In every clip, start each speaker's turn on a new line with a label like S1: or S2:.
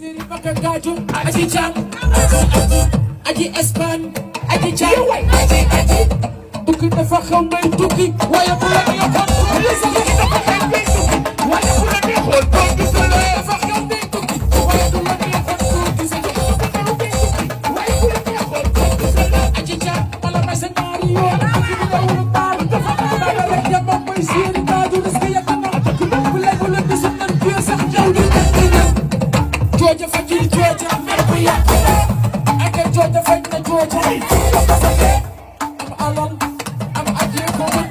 S1: Siri Bakar Gaju, Aji Chan, Aji Espan, Aji Chan, Aji. Tukki dafa xam may tukki, waaye bu la neexoon tukki sax dafa xam may tukki, waaye bu la neexoon tukki sax dafa xam may tukki, waaye bu la neexoon tukki sax dafa xam may tukki, waaye bu la neexoon tukki sax. Aji Chan, wala may sa ñaari yoon, tukki bi daw lu baal, dafa xam dara rek ya moom mooy Siri Gaju, risque yàgg na, bu lay bu la gisul nan kii sax jaw di Georgia fajil Georgia merbu yàq ak Georgia faj na Georgia am alal am aje ko mën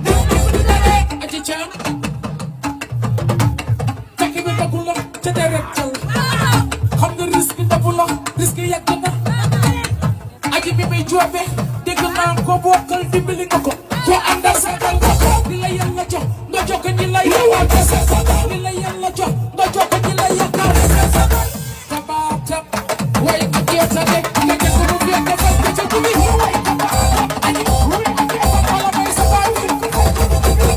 S1: aji caan takk bi dagul la ca deret jël xam nga risque dabu la risque yàgg na aji bi may joobe dégg naa ko bokkal dimbali nga ko ko àndal sa dal nga ko li la yàlla jox nga jox ko ñi la yaakaar li la yàlla jox nga jox ko ñi la yaakaar tabaatab waaye ku jeeta de nga jël ko mu fekk defal ko ca jubi aji wala may sa baay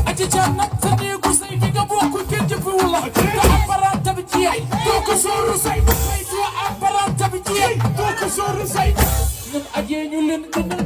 S1: aji caan nag sa néegu say fi nga bokkul kenn jëfewu la te apparente bi jeey doo ko sóoru say bu may doo apparente bi jeey doo ko sóoru say ñun ajee ñu leen gën